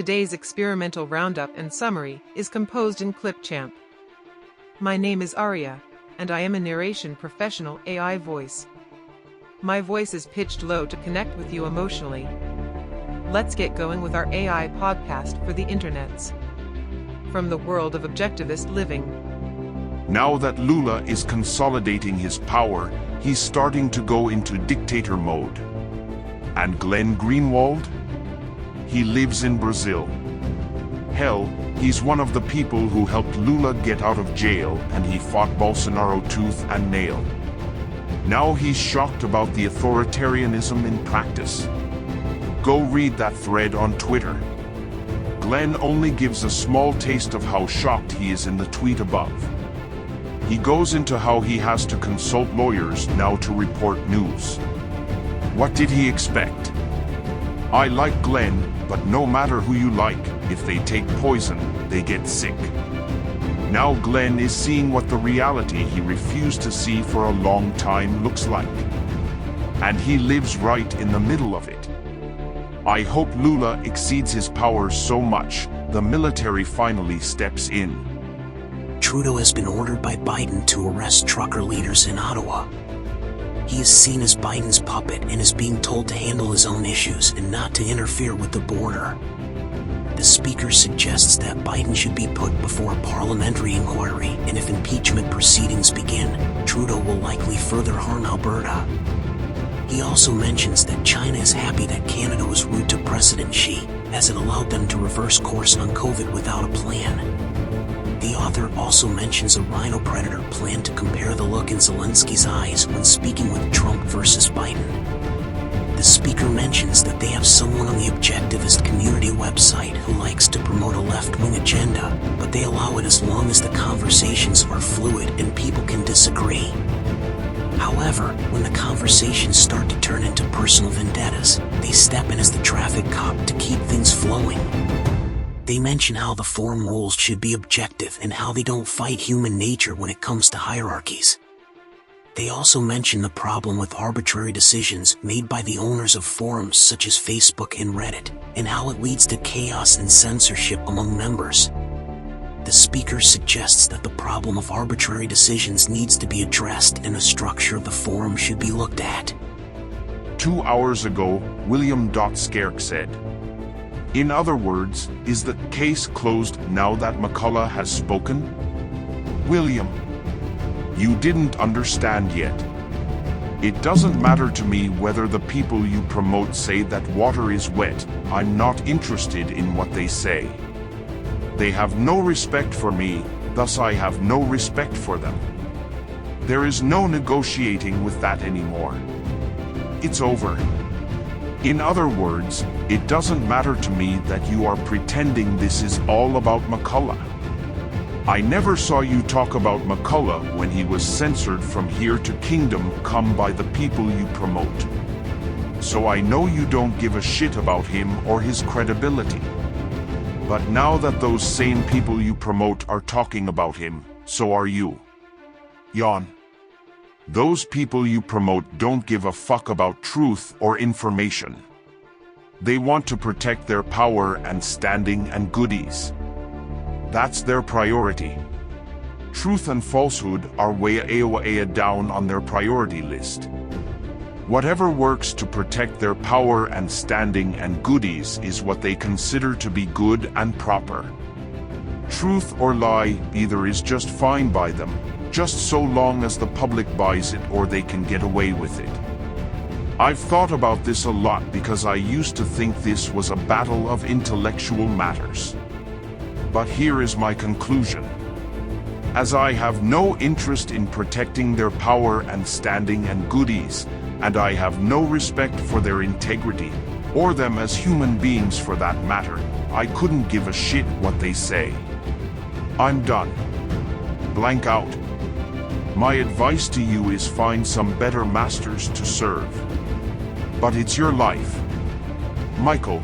Today's experimental roundup and summary is composed in Clipchamp. My name is Arya, and I am a narration professional AI voice. My voice is pitched low to connect with you emotionally. Let's get going with our AI podcast for the internets. From the world of objectivist living. Now that Lula is consolidating his power, he's starting to go into dictator mode. And Glenn Greenwald? He lives in Brazil. Hell, he's one of the people who helped Lula get out of jail, and he fought Bolsonaro tooth and nail. Now he's shocked about the authoritarianism in practice. Go read that thread on Twitter. Glenn only gives a small taste of how shocked he is in the tweet above. He goes into how he has to consult lawyers now to report news. What did he expect? I like Glenn, but no matter who you like, if they take poison, they get sick. Now Glenn is seeing what the reality he refused to see for a long time looks like. And he lives right in the middle of it. I hope Lula exceeds his powers so much, the military finally steps in. Trudeau has been ordered by Biden to arrest trucker leaders in Ottawa. He is seen as Biden's puppet and is being told to handle his own issues and not to interfere with the border. The speaker suggests that Biden should be put before a parliamentary inquiry, and if impeachment proceedings begin, Trudeau will likely further harm Alberta. He also mentions that China is happy that Canada was rude to President Xi, as it allowed them to reverse course on COVID without a plan. The author also mentions a rhino predator plan to compare the look in Zelensky's eyes when speaking with Trump versus Biden. The speaker mentions that they have someone on the Objectivist community website who likes to promote a left-wing agenda, but they allow it as long as the conversations are fluid and people can disagree. However, when the conversations start to turn into personal vendettas, they step in as the traffic cop to keep things flowing. They mention how the forum rules should be objective and how they don't fight human nature when it comes to hierarchies. They also mention the problem with arbitrary decisions made by the owners of forums such as Facebook and Reddit, and how it leads to chaos and censorship among members. The speaker suggests that the problem of arbitrary decisions needs to be addressed and the structure of the forum should be looked at. 2 hours ago, William Scark said, "In other words, is the case closed now that McCullough has spoken?" William, you didn't understand yet. It doesn't matter to me whether the people you promote say that water is wet. I'm not interested in what they say. They have no respect for me, thus I have no respect for them. There is no negotiating with that anymore. It's over. In other words, it doesn't matter to me that you are pretending this is all about McCullough. I never saw you talk about McCullough when he was censored from Here to Kingdom Come by the people you promote. So I know you don't give a shit about him or his credibility. But now that those same people you promote are talking about him, so are you. Yawn. Those people you promote don't give a fuck about truth or information. They want to protect their power and standing and goodies. That's their priority. Truth and falsehood are way down on their priority list. Whatever works to protect their power and standing and goodies is what they consider to be good and proper. Truth or lie either is just fine by them, just so long as the public buys it or they can get away with it. I've thought about this a lot because I used to think this was a battle of intellectual matters. But here is my conclusion. As I have no interest in protecting their power and standing and goodies, and I have no respect for their integrity, or them as human beings for that matter, I couldn't give a shit what they say. I'm done. Blank out. My advice to you is find some better masters to serve. But it's your life. Michael.